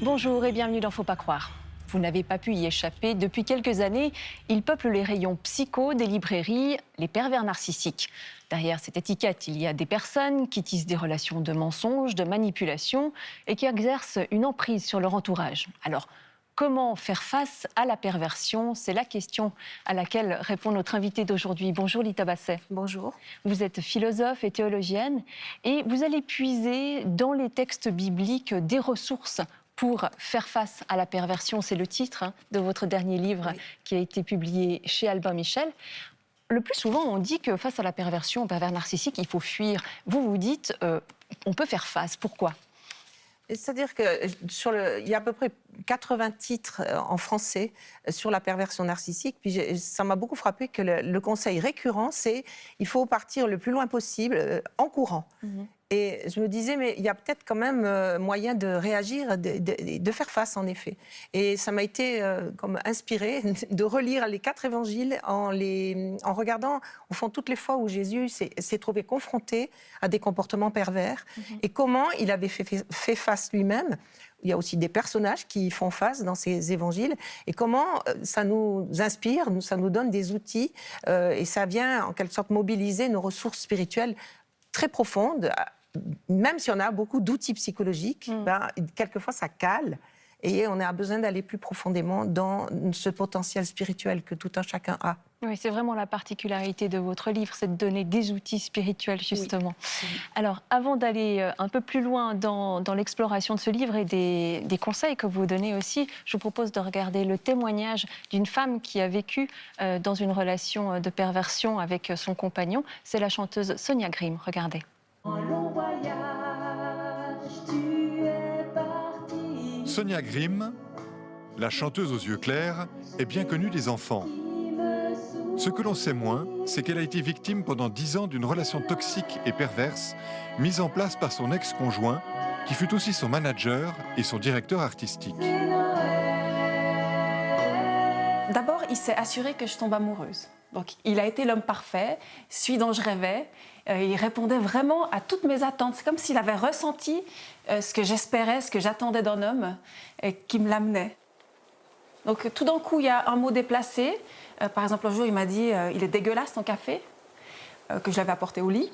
Bonjour et bienvenue dans Faut pas croire. Vous n'avez pas pu y échapper. Depuis quelques années, ils peuplent les rayons psycho des librairies, les pervers narcissiques. Derrière cette étiquette, il y a des personnes qui tissent des relations de mensonges, de manipulation et qui exercent une emprise sur leur entourage. Alors, comment faire face à la perversion? C'est la question à laquelle répond notre invitée d'aujourd'hui. Bonjour Lita Basset. Bonjour. Vous êtes philosophe et théologienne et vous allez puiser dans les textes bibliques des ressources pour faire face à la perversion. C'est le titre de votre dernier livre qui a été publié chez Albin Michel. Le plus souvent, on dit que face à la perversion, au pervers narcissique, il faut fuir. Vous dites, on peut faire face. Pourquoi ? C'est-à-dire qu'il y a à peu près 80 titres en français sur la perversion narcissique. Puis ça m'a beaucoup frappé que le conseil récurrent, c'est il faut partir le plus loin possible en courant. Et je me disais, mais il y a peut-être quand même moyen de réagir, de faire face, en effet. Et ça m'a été comme inspiré de relire les 4 évangiles en regardant, au fond, toutes les fois où Jésus s'est trouvé confronté à des comportements pervers et comment il avait fait face lui-même. Il y a aussi des personnages qui font face dans ces évangiles et comment ça nous inspire, ça nous donne des outils et ça vient en quelque sorte mobiliser nos ressources spirituelles très profondes. Même si on a beaucoup d'outils psychologiques, quelquefois ça cale et on a besoin d'aller plus profondément dans ce potentiel spirituel que tout un chacun a. Oui, c'est vraiment la particularité de votre livre, c'est de donner des outils spirituels, justement. Oui. Alors, avant d'aller un peu plus loin dans l'exploration de ce livre et des conseils que vous donnez aussi, je vous propose de regarder le témoignage d'une femme qui a vécu dans une relation de perversion avec son compagnon. C'est la chanteuse Sonia Grimm. Regardez. Sonia Grimm, la chanteuse aux yeux clairs, est bien connue des enfants. Ce que l'on sait moins, c'est qu'elle a été victime pendant 10 ans d'une relation toxique et perverse mise en place par son ex-conjoint, qui fut aussi son manager et son directeur artistique. D'abord, il s'est assuré que je tombe amoureuse. Donc, il a été l'homme parfait, celui dont je rêvais. Il répondait vraiment à toutes mes attentes. C'est comme s'il avait ressenti ce que j'espérais, ce que j'attendais d'un homme, et qui me l'amenait. Donc, tout d'un coup, il y a un mot déplacé. Par exemple, un jour, il m'a dit « Il est dégueulasse ton café », que je l'avais apporté au lit.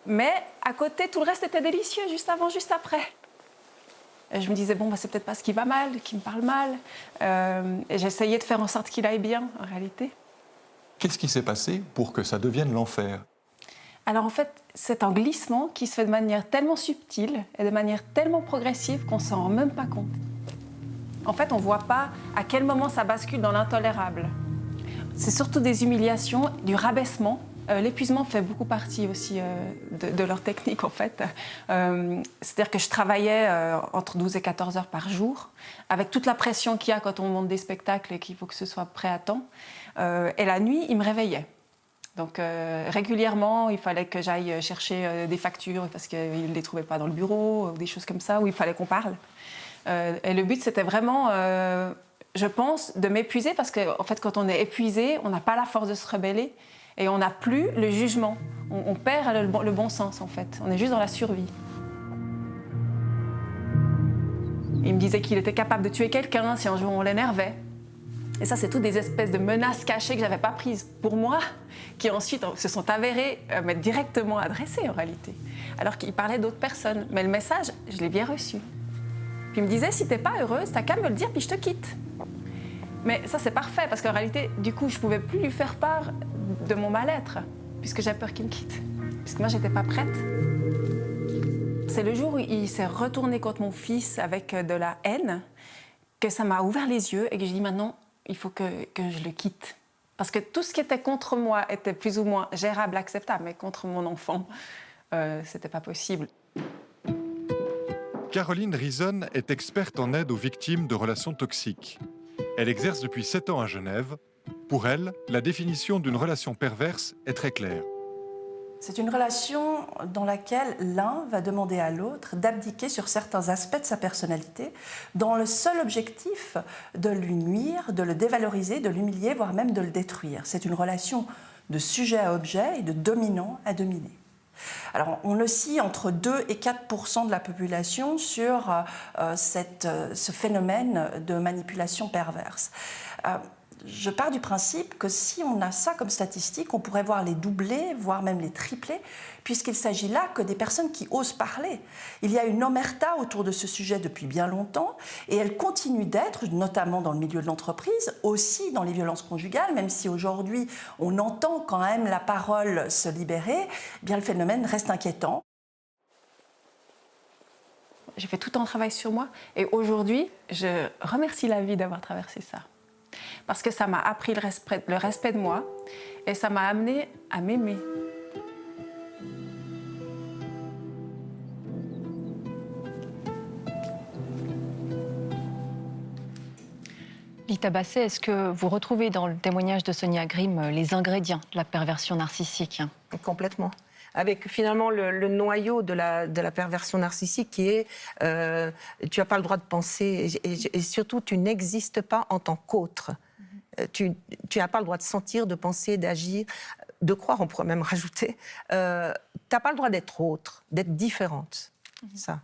Mais à côté, tout le reste était délicieux, juste avant, juste après. Et je me disais, bon, c'est peut-être parce qu'il va mal, qu'il me parle mal. Et j'essayais de faire en sorte qu'il aille bien, en réalité. Qu'est-ce qui s'est passé pour que ça devienne l'enfer ? Alors en fait, c'est un glissement qui se fait de manière tellement subtile et de manière tellement progressive qu'on ne s'en rend même pas compte. En fait, on ne voit pas à quel moment ça bascule dans l'intolérable. C'est surtout des humiliations, du rabaissement. L'épuisement fait beaucoup partie aussi de leur technique, en fait. C'est-à-dire que je travaillais entre 12 et 14 heures par jour, avec toute la pression qu'il y a quand on monte des spectacles et qu'il faut que ce soit prêt à temps. Et la nuit, ils me réveillaient. Donc régulièrement, il fallait que j'aille chercher des factures parce qu'ils ne les trouvaient pas dans le bureau, ou des choses comme ça, où il fallait qu'on parle. Et le but, c'était vraiment, je pense, de m'épuiser parce qu'en fait, quand on est épuisé, on n'a pas la force de se rebeller et on n'a plus le jugement. On perd le bon sens, en fait. On est juste dans la survie. Il me disait qu'il était capable de tuer quelqu'un si un jour on l'énervait. Et ça, c'est toutes des espèces de menaces cachées que je n'avais pas prises pour moi, qui ensuite se sont avérées m'être directement adressées en réalité. Alors qu'il parlait d'autres personnes. Mais le message, je l'ai bien reçu. Puis il me disait, si t'es pas heureuse, t'as qu'à me le dire, puis je te quitte. Mais ça, c'est parfait, parce qu'en réalité, du coup, je ne pouvais plus lui faire part de mon mal-être, puisque j'ai peur qu'il me quitte. Puisque moi, j'étais pas prête. C'est le jour où il s'est retourné contre mon fils avec de la haine, que ça m'a ouvert les yeux et que j'ai dit, maintenant, il faut que je le quitte. Parce que tout ce qui était contre moi était plus ou moins gérable, acceptable, mais contre mon enfant, c'était pas possible. Caroline Rison est experte en aide aux victimes de relations toxiques. Elle exerce depuis 7 ans à Genève. Pour elle, la définition d'une relation perverse est très claire. C'est une relation dans laquelle l'un va demander à l'autre d'abdiquer sur certains aspects de sa personnalité dans le seul objectif de lui nuire, de le dévaloriser, de l'humilier, voire même de le détruire. C'est une relation de sujet à objet et de dominant à dominé. Alors, on oscille entre 2 et 4% de la population sur ce phénomène de manipulation perverse. Je pars du principe que si on a ça comme statistique, on pourrait voir les doubler, voire même les tripler, puisqu'il s'agit là que des personnes qui osent parler. Il y a une omerta autour de ce sujet depuis bien longtemps, et elle continue d'être, notamment dans le milieu de l'entreprise, aussi dans les violences conjugales, même si aujourd'hui on entend quand même la parole se libérer, eh bien le phénomène reste inquiétant. J'ai fait tout un travail sur moi, et aujourd'hui, je remercie la vie d'avoir traversé ça. Parce que ça m'a appris le respect de moi et ça m'a amené à m'aimer. Lita Basset, est-ce que vous retrouvez dans le témoignage de Sonia Grimm les ingrédients de la perversion narcissique? Complètement. Avec finalement le noyau de la perversion narcissique qui est tu n'as pas le droit de penser et surtout tu n'existes pas en tant qu'autre. Tu n'as pas le droit de sentir, de penser, d'agir, de croire, on pourrait même rajouter. Tu n'as pas le droit d'être autre, d'être différente. Ça.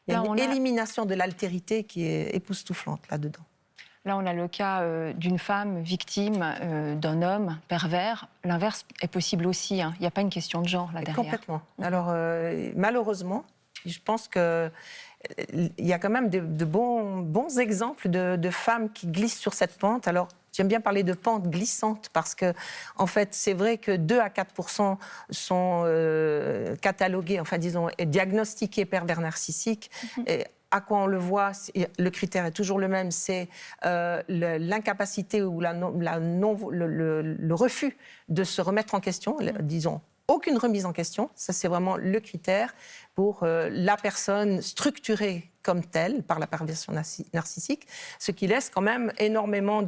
Il y a une élimination de l'altérité qui est époustouflante là-dedans. Là, on a le cas d'une femme victime d'un homme pervers. L'inverse est possible aussi. Hein. Il n'y a pas une question de genre là derrière. Complètement. Alors, malheureusement, je pense qu'il y a quand même de bons exemples de femmes qui glissent sur cette pente. Alors, j'aime bien parler de pente glissante parce que, en fait, c'est vrai que 2 à 4% sont catalogués, enfin, disons, diagnostiqués pervers narcissiques. Et à quoi on le voit, le critère est toujours le même, c'est l'incapacité ou le refus de se remettre en question, disons, aucune remise en question. Ça, c'est vraiment le critère pour la personne structurée comme telle par la perversion narcissique, ce qui laisse quand même énormément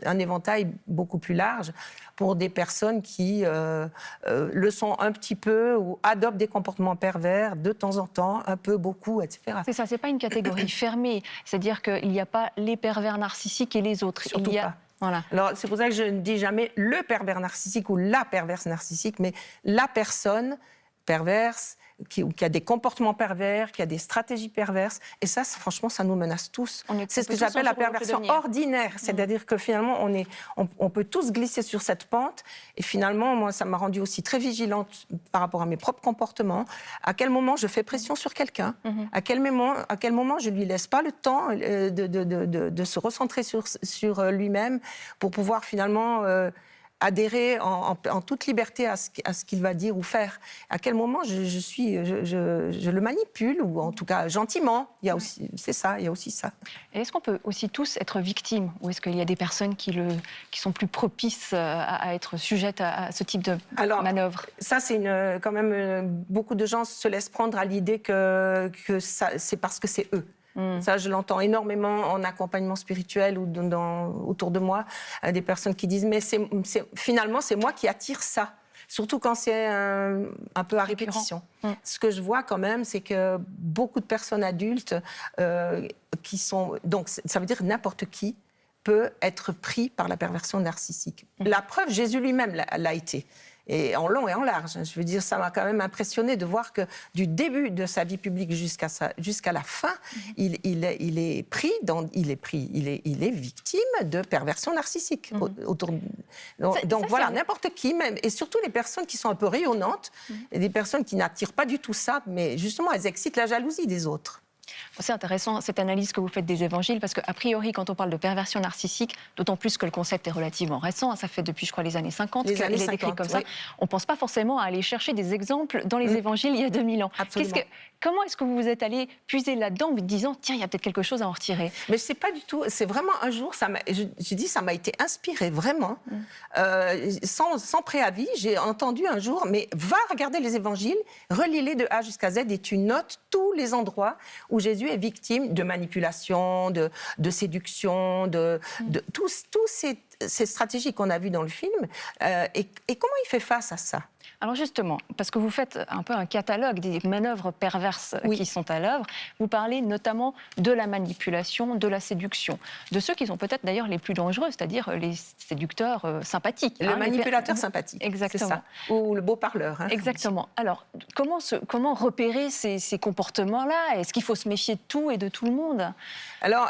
un éventail beaucoup plus large pour des personnes qui le sont un petit peu ou adoptent des comportements pervers de temps en temps, un peu, beaucoup, etc. C'est ça, c'est pas une catégorie fermée. C'est-à-dire qu'il n'y a pas les pervers narcissiques et les autres. Surtout Il y a... pas. Voilà. Alors, c'est pour ça que je ne dis jamais le pervers narcissique ou la perverse narcissique, mais la personne perverse, qui a des comportements pervers, qui a des stratégies perverses. Et ça, franchement, ça nous menace tous. C'est ce que j'appelle la perversion ordinaire. C'est-à-dire que finalement, on peut tous glisser sur cette pente. Et finalement, moi, ça m'a rendue aussi très vigilante par rapport à mes propres comportements. À quel moment je fais pression sur quelqu'un, à quel moment je ne lui laisse pas le temps de se recentrer sur lui-même pour pouvoir finalement... adhérer en toute liberté à ce qu'il va dire ou faire. À quel moment je le manipule, ou en tout cas gentiment. Il y a aussi, c'est ça, il y a aussi ça. Et est-ce qu'on peut aussi tous être victimes, ou est-ce qu'il y a des personnes qui sont plus propices à être sujettes à ce type de manœuvre? Ça, c'est quand même... beaucoup de gens se laissent prendre à l'idée que c'est parce que c'est eux. Ça, je l'entends énormément en accompagnement spirituel ou autour de moi, des personnes qui disent « mais finalement, c'est moi qui attire ça ». Surtout quand c'est un peu à répétition. Ce que je vois quand même, c'est que beaucoup de personnes adultes qui sont... Donc, ça veut dire n'importe qui peut être pris par la perversion narcissique. La preuve, Jésus lui-même l'a été. Et en long et en large. Je veux dire, ça m'a quand même impressionné de voir que du début de sa vie publique jusqu'à la fin, il est victime de perversion narcissique. Donc voilà, n'importe qui, même, et surtout les personnes qui sont un peu rayonnantes, et des personnes qui n'attirent pas du tout ça, mais justement, elles excitent la jalousie des autres. C'est intéressant cette analyse que vous faites des évangiles, parce qu'a priori, quand on parle de perversion narcissique, d'autant plus que le concept est relativement récent, ça fait depuis, je crois, les années 50 qu'il est décrit comme ça, on ne pense pas forcément à aller chercher des exemples dans les évangiles il y a 2000 ans. Comment est-ce que vous vous êtes allé puiser là-dedans en vous disant, tiens, il y a peut-être quelque chose à en retirer? Mais c'est pas du tout, c'est vraiment un jour, j'ai dit, ça m'a été inspiré, vraiment, sans préavis. J'ai entendu un jour, mais va regarder les évangiles, relis-les de A jusqu'à Z et tu notes tous les endroits où Jésus est victime de manipulation, de séduction, de tous ces stratégies qu'on a vues dans le film. Et comment il fait face à ça? Alors justement, parce que vous faites un peu un catalogue des manœuvres perverses qui sont à l'œuvre, vous parlez notamment de la manipulation, de la séduction, de ceux qui sont peut-être d'ailleurs les plus dangereux, c'est-à-dire les séducteurs sympathiques. Le manipulateur sympathique, exactement. c'est ça. Ou le beau parleur. Exactement. Alors, comment repérer ces comportements-là? Est-ce qu'il faut se méfier de tout et de tout le monde? Alors,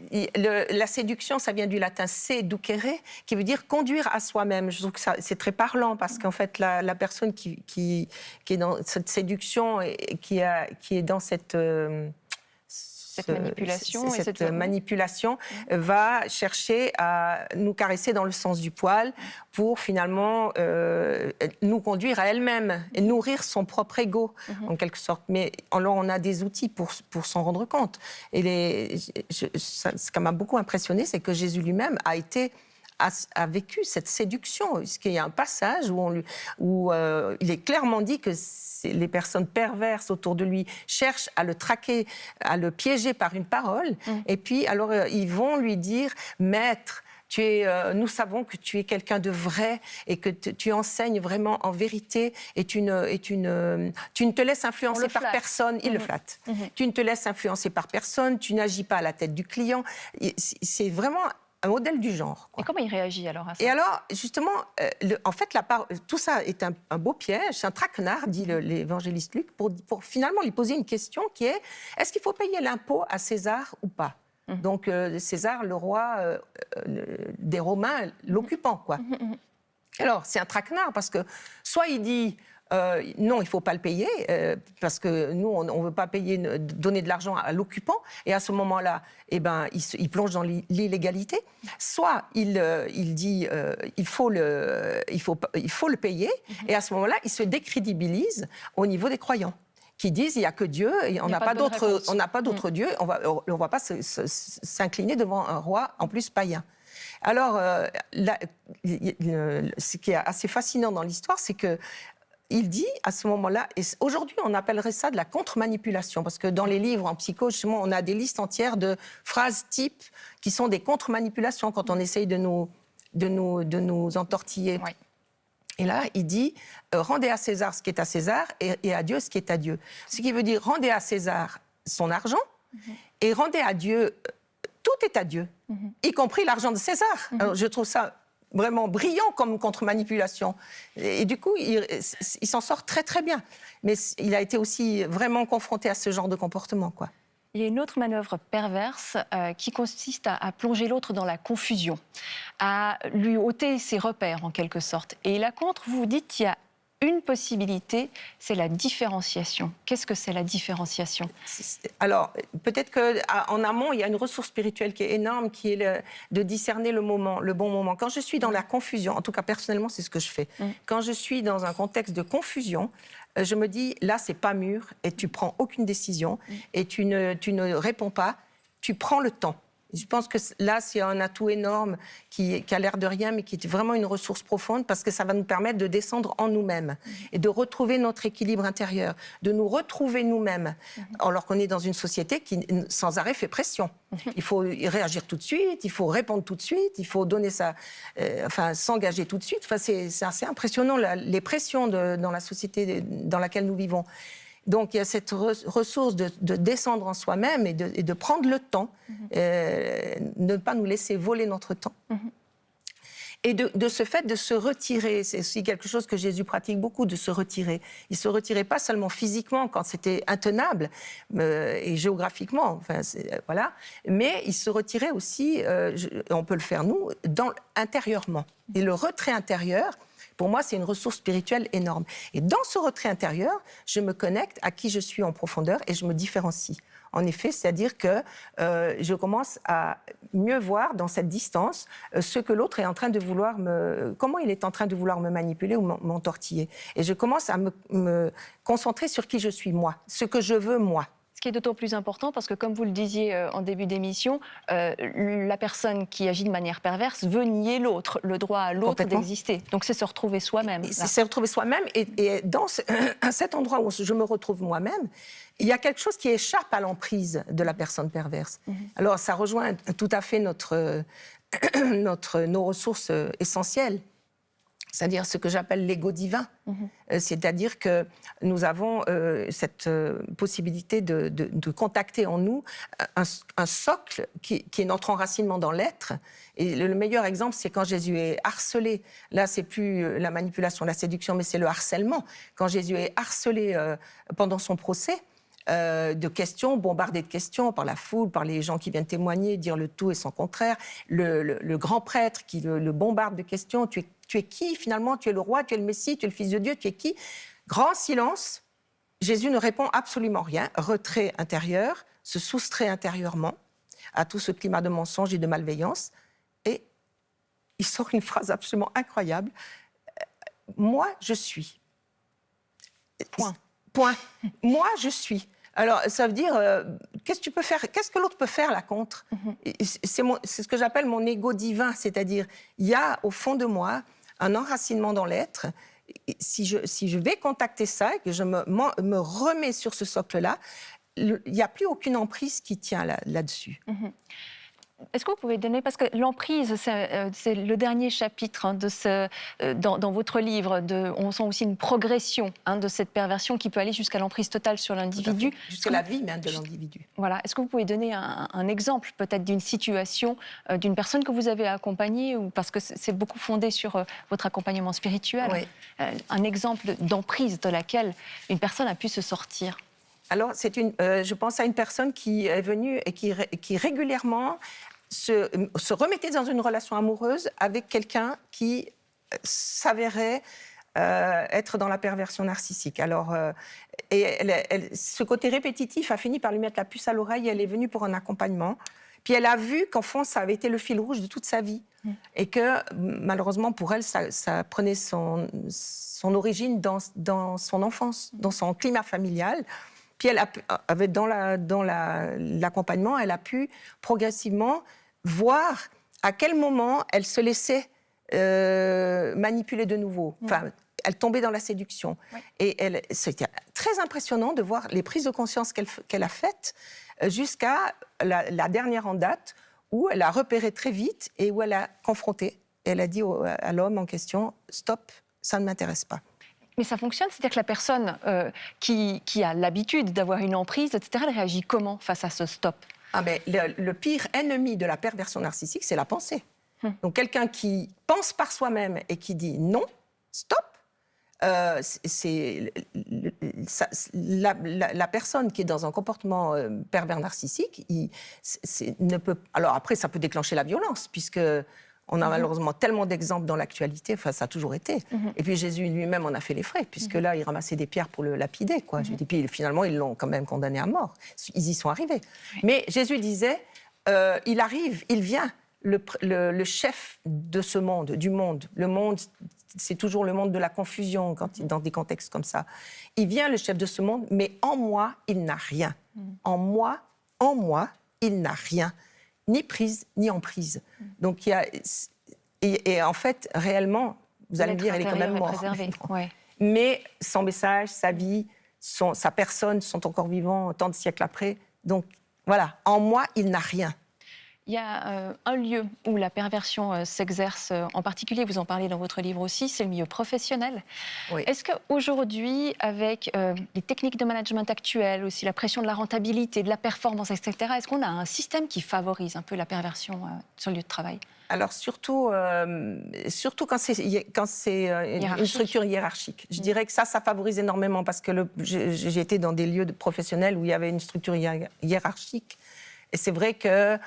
la séduction, ça vient du latin seducere, qui veut dire conduire à soi-même. Je trouve que c'est très parlant parce qu'en fait, la personne qui est dans cette séduction et qui est dans cette manipulation va chercher à nous caresser dans le sens du poil pour finalement nous conduire à elle-même et nourrir son propre ego, en quelque sorte. Mais alors, on a des outils pour s'en rendre compte. Et ce qui m'a beaucoup impressionné, c'est que Jésus lui-même a vécu cette séduction. Parce qu'il y a un passage où il est clairement dit que les personnes perverses autour de lui cherchent à le traquer, à le piéger par une parole. Et puis, alors, ils vont lui dire « Maître, nous savons que tu es quelqu'un de vrai et que tu enseignes vraiment en vérité et tu ne te laisses influencer par personne. » Il le flatte. Tu ne te laisses influencer par personne, tu n'agis pas à la tête du client. C'est vraiment un modèle du genre, quoi. Et comment il réagit alors à ça? Et alors, justement, en fait, tout ça est un beau piège, un traquenard, dit l'évangéliste Luc, pour finalement lui poser une question qui est « Est-ce qu'il faut payer l'impôt à César ou pas ?» Donc, César, le roi des Romains, l'occupant, quoi. Alors, c'est un traquenard parce que soit il dit non, il ne faut pas le payer parce que nous, on ne veut pas donner de l'argent à l'occupant, et à ce moment-là, il plonge dans l'illégalité. Soit il dit il faut le payer, et à ce moment-là, il se décrédibilise au niveau des croyants, qui disent il n'y a que Dieu, et on n'a pas d'autre Dieu, on ne va pas s'incliner devant un roi en plus païen. Alors, ce qui est assez fascinant dans l'histoire, c'est que il dit à ce moment-là, et aujourd'hui on appellerait ça de la contre-manipulation, parce que dans les livres en psycho, justement, on a des listes entières de phrases types qui sont des contre-manipulations quand on essaye de nous entortiller. Oui. Et là, il dit rendez à César ce qui est à César et à Dieu ce qui est à Dieu. Ce qui veut dire rendez à César son argent et rendez à Dieu, tout est à Dieu, y compris l'argent de César. Alors, je trouve ça vraiment brillant comme contre-manipulation. Et du coup, il s'en sort très très bien. Mais il a été aussi vraiment confronté à ce genre de comportement, quoi. Il y a une autre manœuvre perverse qui consiste à plonger l'autre dans la confusion, à lui ôter ses repères en quelque sorte. Et là contre, vous dites qu'il y a une possibilité, c'est la différenciation. Qu'est-ce que c'est la différenciation? Alors, peut-être qu'en amont, il y a une ressource spirituelle qui est énorme, qui est de discerner le bon moment. Quand je suis dans la confusion, en tout cas personnellement, c'est ce que je fais. Quand je suis dans un contexte de confusion, je me dis, là, c'est pas mûr, et tu prends aucune décision, et tu ne réponds pas, tu prends le temps. Je pense que là, c'est un atout énorme qui a l'air de rien, mais qui est vraiment une ressource profonde, parce que ça va nous permettre de descendre en nous-mêmes et de retrouver notre équilibre intérieur, de nous retrouver nous-mêmes, alors qu'on est dans une société qui, sans arrêt, fait pression. Il faut réagir tout de suite, il faut répondre tout de suite, il faut donner s'engager tout de suite. Enfin, c'est assez impressionnant, les pressions dans la société dans laquelle nous vivons. Donc, il y a cette ressource de descendre en soi-même et de prendre le temps, ne pas nous laisser voler notre temps. Et de ce fait de se retirer, c'est aussi quelque chose que Jésus pratique beaucoup, de se retirer. Il ne se retirait pas seulement physiquement quand c'était intenable et géographiquement, voilà, mais il se retirait aussi, on peut le faire nous, intérieurement. Et le retrait intérieur, pour moi, c'est une ressource spirituelle énorme. Et dans ce retrait intérieur, je me connecte à qui je suis en profondeur et je me différencie. En effet, c'est-à-dire que je commence à mieux voir dans cette distance ce que l'autre est en train de vouloir comment il est en train de vouloir me manipuler ou m'entortiller. Et je commence à me concentrer sur qui je suis moi, ce que je veux moi. Ce qui est d'autant plus important parce que, comme vous le disiez en début d'émission, la personne qui agit de manière perverse veut nier l'autre, le droit à l'autre d'exister. Donc c'est se retrouver soi-même. C'est se retrouver soi-même, et dans cet endroit où je me retrouve moi-même, il y a quelque chose qui échappe à l'emprise de la personne perverse. Alors ça rejoint tout à fait nos ressources essentielles, c'est-à-dire ce que j'appelle l'ego divin. C'est-à-dire que nous avons cette possibilité de contacter en nous un socle qui est notre enracinement dans l'être. Et le meilleur exemple, c'est quand Jésus est harcelé. Là, c'est plus la manipulation, la séduction, mais c'est le harcèlement. Quand Jésus est harcelé pendant son procès, de questions, bombardé de questions par la foule, par les gens qui viennent témoigner, dire le tout et son contraire. Le grand prêtre qui le bombarde de questions. Tu es qui finalement? Tu es le roi, tu es le Messie, tu es le Fils de Dieu, tu es qui? Grand silence. Jésus ne répond absolument rien. Retrait intérieur, se soustrait intérieurement à tout ce climat de mensonge et de malveillance. Et il sort une phrase absolument incroyable. Moi, je suis. Point. Point. Moi, je suis. Alors, ça veut dire, qu'est-ce que tu peux faire? Qu'est-ce que l'autre peut faire, là, contre? C'est ce que j'appelle mon ego divin, c'est-à-dire, il y a au fond de moi un enracinement dans l'être. Si je vais contacter ça et que je me remets sur ce socle-là, il n'y a plus aucune emprise qui tient là-dessus. Est-ce que vous pouvez donner, parce que l'emprise, c'est le dernier chapitre dans votre livre, on sent aussi une progression de cette perversion qui peut aller jusqu'à l'emprise totale sur l'individu. Jusqu'à la vie même de l'individu. Voilà. Est-ce que vous pouvez donner un exemple peut-être d'une situation, d'une personne que vous avez accompagnée, ou parce que c'est beaucoup fondé sur votre accompagnement spirituel, Oui. Un exemple d'emprise de laquelle une personne a pu se sortir? Alors, je pense à une personne qui est venue et qui régulièrement se remettait dans une relation amoureuse avec quelqu'un qui s'avérait être dans la perversion narcissique. Alors, ce côté répétitif a fini par lui mettre la puce à l'oreille. Elle est venue pour un accompagnement. Puis elle a vu qu'en fond, ça avait été le fil rouge de toute sa vie. Et que, malheureusement, pour elle, ça prenait son origine dans son enfance, dans son climat familial. Puis dans l'accompagnement, elle a pu progressivement voir à quel moment elle se laissait manipuler de nouveau. Enfin, elle tombait dans la séduction. Ouais. Et c'était très impressionnant de voir les prises de conscience qu'elle a faites jusqu'à la dernière en date, où elle a repéré très vite et où elle a confronté. Elle a dit à l'homme en question, « Stop, ça ne m'intéresse pas ». Mais ça fonctionne, c'est-à-dire que la personne qui a l'habitude d'avoir une emprise, etc., elle réagit comment face à ce stop? Mais le pire ennemi de la perversion narcissique, c'est la pensée. Donc quelqu'un qui pense par soi-même et qui dit non, stop, c'est la personne qui est dans un comportement pervers narcissique, ne peut. Alors après, ça peut déclencher la violence, puisque on a malheureusement tellement d'exemples dans l'actualité, enfin ça a toujours été. Et puis Jésus lui-même en a fait les frais, puisque là, il ramassait des pierres pour le lapider, quoi. Et puis finalement, ils l'ont quand même condamné à mort. Ils y sont arrivés. Mais Jésus disait, il arrive, il vient, le chef de ce monde, du monde. Le monde, c'est toujours le monde de la confusion dans des contextes comme ça. Il vient, le chef de ce monde, mais en moi, il n'a rien. En moi, il n'a rien. Ni prise, ni emprise. Donc, et en fait, réellement, vous allez me dire, elle est quand même morte. Ouais. Mais son message, sa vie, sa personne sont encore vivants tant de siècles après. Donc, voilà, en moi, il n'a rien. Il y a un lieu où la perversion s'exerce, en particulier, vous en parlez dans votre livre aussi, c'est le milieu professionnel. Oui. Est-ce qu'aujourd'hui, avec les techniques de management actuelles, aussi la pression de la rentabilité, de la performance, etc., est-ce qu'on a un système qui favorise un peu la perversion sur le lieu de travail? Alors surtout quand c'est une structure hiérarchique. Je dirais que ça favorise énormément parce que j'ai été dans des lieux professionnels où il y avait une structure hiérarchique. Et c'est vrai que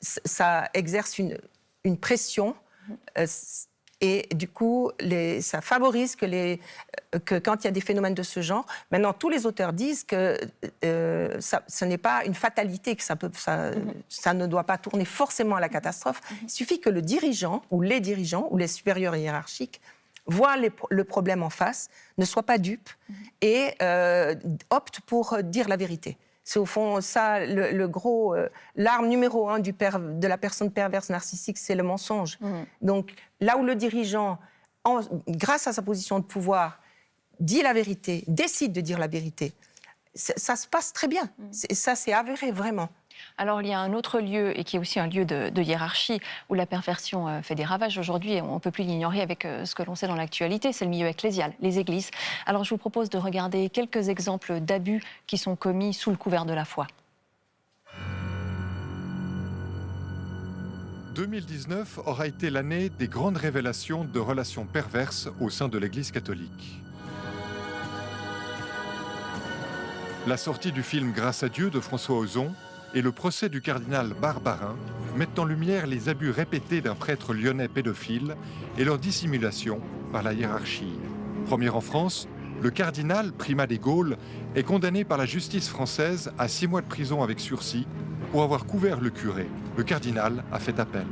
ça exerce une pression et du coup, ça favorise que quand il y a des phénomènes de ce genre, maintenant tous les auteurs disent que ce n'est pas une fatalité, que ça ne doit pas tourner forcément à la catastrophe. Il suffit que le dirigeant ou les supérieurs hiérarchiques voient le problème en face, ne soient pas dupes et optent pour dire la vérité. C'est au fond ça, l'arme numéro 1 de la personne perverse narcissique, c'est le mensonge. Donc là où le dirigeant, grâce à sa position de pouvoir, dit la vérité, décide de dire la vérité, ça se passe très bien. Ça, c'est avéré, vraiment. Alors, il y a un autre lieu, et qui est aussi un lieu de hiérarchie, où la perversion fait des ravages aujourd'hui, et on ne peut plus l'ignorer avec ce que l'on sait dans l'actualité, c'est le milieu ecclésial, les églises. Alors, je vous propose de regarder quelques exemples d'abus qui sont commis sous le couvert de la foi. 2019 aura été l'année des grandes révélations de relations perverses au sein de l'Église catholique. La sortie du film Grâce à Dieu de François Ozon et le procès du cardinal Barbarin mettent en lumière les abus répétés d'un prêtre lyonnais pédophile et leur dissimulation par la hiérarchie. Premier en France, le cardinal, primat des Gaules, est condamné par la justice française à 6 mois de prison avec sursis pour avoir couvert le curé. Le cardinal a fait appel.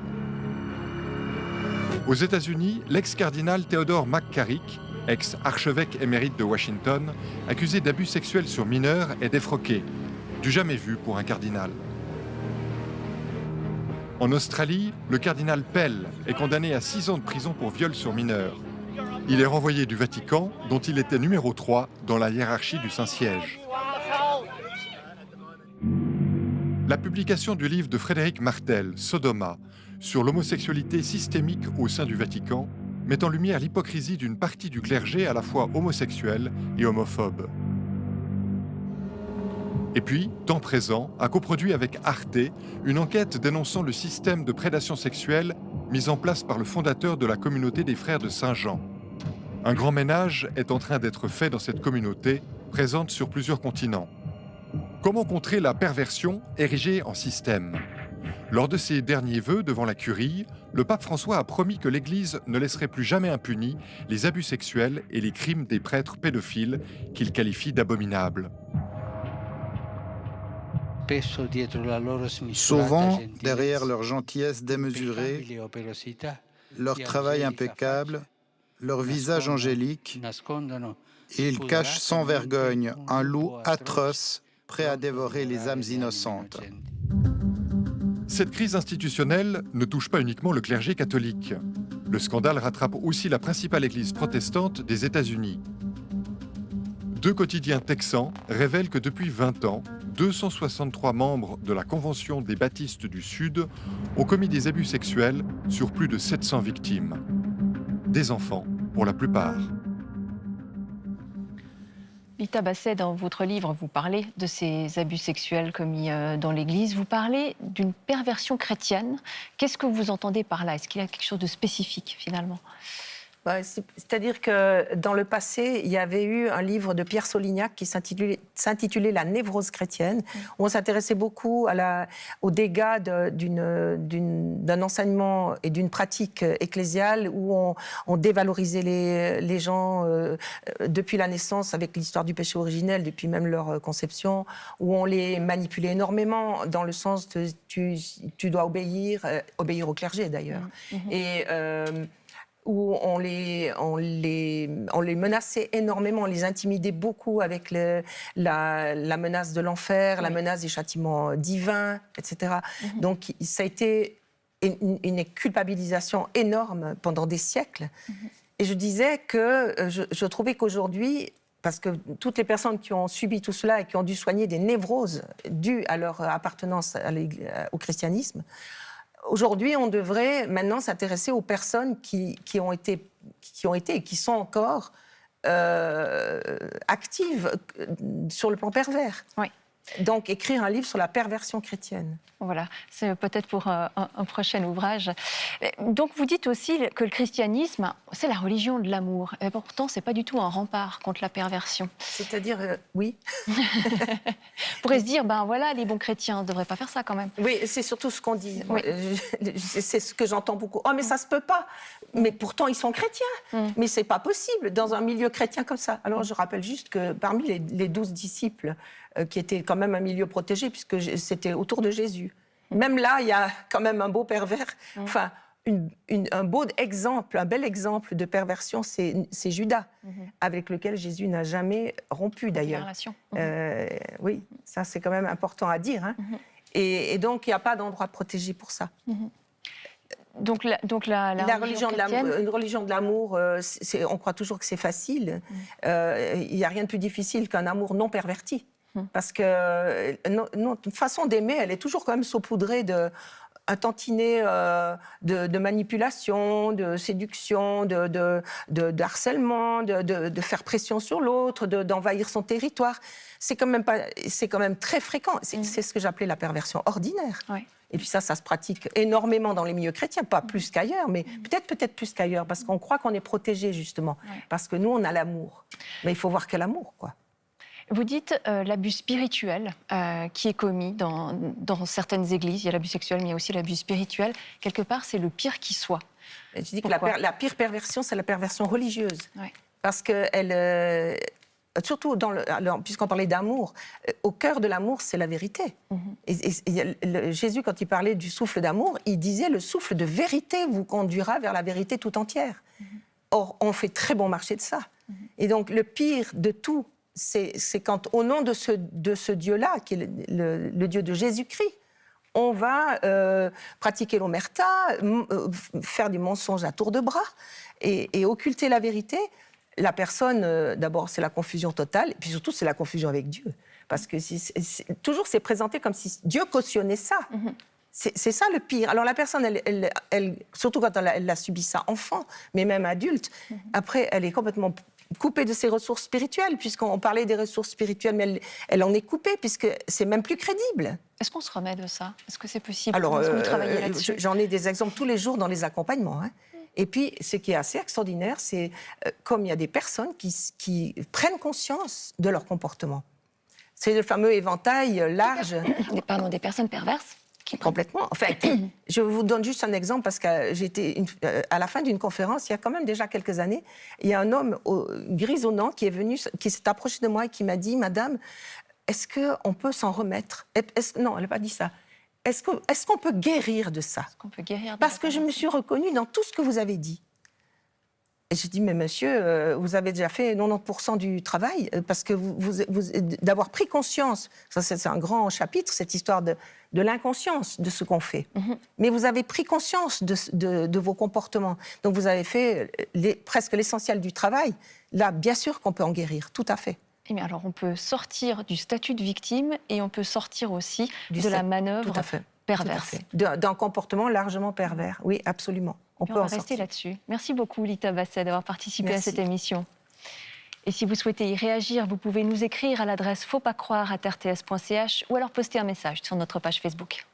Aux États-Unis, l'ex-cardinal Theodore McCarrick, ex-archevêque émérite de Washington, accusé d'abus sexuels sur mineurs, est défroqué. Du jamais vu pour un cardinal. En Australie, le cardinal Pell est condamné à 6 ans de prison pour viol sur mineurs. Il est renvoyé du Vatican, dont il était numéro 3 dans la hiérarchie du Saint-Siège. La publication du livre de Frédéric Martel, Sodoma, sur l'homosexualité systémique au sein du Vatican, met en lumière l'hypocrisie d'une partie du clergé à la fois homosexuel et homophobe. Et puis, Temps présent a coproduit avec Arte une enquête dénonçant le système de prédation sexuelle mis en place par le fondateur de la communauté des Frères de Saint-Jean. Un grand ménage est en train d'être fait dans cette communauté, présente sur plusieurs continents. Comment contrer la perversion érigée en système ? Lors de ses derniers vœux devant la curie, le pape François a promis que l'Église ne laisserait plus jamais impunis les abus sexuels et les crimes des prêtres pédophiles qu'il qualifie d'abominables. Souvent, derrière leur gentillesse démesurée, leur travail impeccable, leur visage angélique, ils cachent sans vergogne un loup atroce prêt à dévorer les âmes innocentes. Cette crise institutionnelle ne touche pas uniquement le clergé catholique. Le scandale rattrape aussi la principale église protestante des États-Unis. 2 quotidiens texans révèlent que depuis 20 ans, 263 membres de la Convention des baptistes du Sud ont commis des abus sexuels sur plus de 700 victimes. Des enfants, pour la plupart. Lita Basset, dans votre livre, vous parlez de ces abus sexuels commis dans l'Église. Vous parlez d'une perversion chrétienne. Qu'est-ce que vous entendez par là ? Est-ce qu'il y a quelque chose de spécifique, finalement ? C'est-à-dire que dans le passé, il y avait eu un livre de Pierre Solignac qui s'intitulait « La névrose chrétienne », où on s'intéressait beaucoup aux dégâts d'un enseignement et d'une pratique ecclésiale, où on dévalorisait les gens depuis la naissance avec l'histoire du péché originel, depuis même leur conception, où on les manipulait énormément dans le sens de tu dois obéir au clergé d'ailleurs. Et où on les menaçait énormément, on les intimidait beaucoup avec la menace de l'enfer, la menace des châtiments divins, etc. Donc ça a été une culpabilisation énorme pendant des siècles. Et je disais que je trouvais qu'aujourd'hui, parce que toutes les personnes qui ont subi tout cela et qui ont dû soigner des névroses dues à leur appartenance au christianisme, aujourd'hui, on devrait maintenant s'intéresser aux personnes qui ont été et qui sont encore actives sur le plan pervers. Oui. Donc, écrire un livre sur la perversion chrétienne. Voilà, c'est peut-être pour un prochain ouvrage. Donc, vous dites aussi que le christianisme, c'est la religion de l'amour. Et pourtant, ce n'est pas du tout un rempart contre la perversion. C'est-à-dire, oui. On pourrait se dire, ben voilà, les bons chrétiens ne devraient pas faire ça quand même. Oui, c'est surtout ce qu'on dit. Oui. C'est ce que j'entends beaucoup. Oh, mais ça se peut pas. Mais pourtant, ils sont chrétiens. Mais c'est pas possible dans un milieu chrétien comme ça. Alors, je rappelle juste que parmi les 12 disciples, qui étaient quand même un milieu protégé, puisque c'était autour de Jésus. Même là, il y a quand même un beau pervers. Enfin, un beau exemple, un bel exemple de perversion, c'est Judas, avec lequel Jésus n'a jamais rompu d'ailleurs. Oui, ça c'est quand même important à dire. Hein. Et donc, il n'y a pas d'endroit protégé pour ça. Donc la religion chrétienne... Une religion de l'amour, on croit toujours que c'est facile. Il n'y a rien de plus difficile qu'un amour non perverti. Parce que notre façon d'aimer, elle est toujours quand même saupoudrée un tantinet de manipulation, de séduction, de harcèlement, de faire pression sur l'autre, d'envahir son territoire. C'est quand même très fréquent. C'est ce que j'appelais la perversion ordinaire. Ouais. Et puis ça se pratique énormément dans les milieux chrétiens, pas plus qu'ailleurs, mais peut-être plus qu'ailleurs, parce qu'on croit qu'on est protégé, justement. Ouais. Parce que nous, on a l'amour. Mais il faut voir quel amour, quoi. Vous dites l'abus spirituel qui est commis dans certaines églises. Il y a l'abus sexuel, mais il y a aussi l'abus spirituel. Quelque part, c'est le pire qui soit. Et je dis que Pourquoi la pire perversion, c'est la perversion religieuse. Ouais. Parce qu'elle... surtout, puisqu'on parlait d'amour, au cœur de l'amour, c'est la vérité. Jésus, quand il parlait du souffle d'amour, il disait « le souffle de vérité vous conduira vers la vérité tout entière ». Or, on fait très bon marché de ça. Et donc, le pire de tout, c'est quand, au nom de ce Dieu-là, qui est le Dieu de Jésus-Christ, on va pratiquer l'omerta, faire des mensonges à tour de bras et occulter la vérité. La personne, d'abord, c'est la confusion totale, et puis surtout, c'est la confusion avec Dieu. Parce que toujours, c'est présenté comme si Dieu cautionnait ça. C'est ça le pire. Alors la personne, elle, surtout quand elle a subi ça enfant, mais même adulte, après, elle est complètement coupée de ses ressources spirituelles, puisqu'on parlait des ressources spirituelles, mais elle en est coupée, puisque c'est même plus crédible. Est-ce qu'on se remet de ça? Est-ce que c'est possible? Alors, Est-ce que vous travaillez là-dessus? j'en ai des exemples tous les jours dans les accompagnements. Et puis, ce qui est assez extraordinaire, c'est comme il y a des personnes qui prennent conscience de leur comportement. C'est le fameux éventail large. Des personnes perverses? Complètement. En fait, je vous donne juste un exemple parce que j'étais à la fin d'une conférence, il y a quand même déjà quelques années, il y a un homme grisonnant qui est venu, qui s'est approché de moi et qui m'a dit « Madame, est-ce qu'on peut s'en remettre ?» Non, elle n'a pas dit ça. Est-ce qu'on peut guérir de ça? Est-ce qu'on peut guérir de Parce que je me suis reconnue dans tout ce que vous avez dit. Et je dis, mais monsieur, vous avez déjà fait 90% du travail, parce que d'avoir pris conscience, ça c'est un grand chapitre, cette histoire de l'inconscience de ce qu'on fait. Mais vous avez pris conscience de vos comportements. Donc vous avez fait presque l'essentiel du travail. Là, bien sûr qu'on peut en guérir, tout à fait. Mais alors, on peut sortir du statut de victime et on peut sortir aussi de la manœuvre perverse. D'un comportement largement pervers, oui, absolument. On va rester là-dessus. Merci beaucoup, Lita Basset, d'avoir participé à cette émission. Et si vous souhaitez y réagir, vous pouvez nous écrire à l'adresse fautpascroire@rts.ch ou alors poster un message sur notre page Facebook.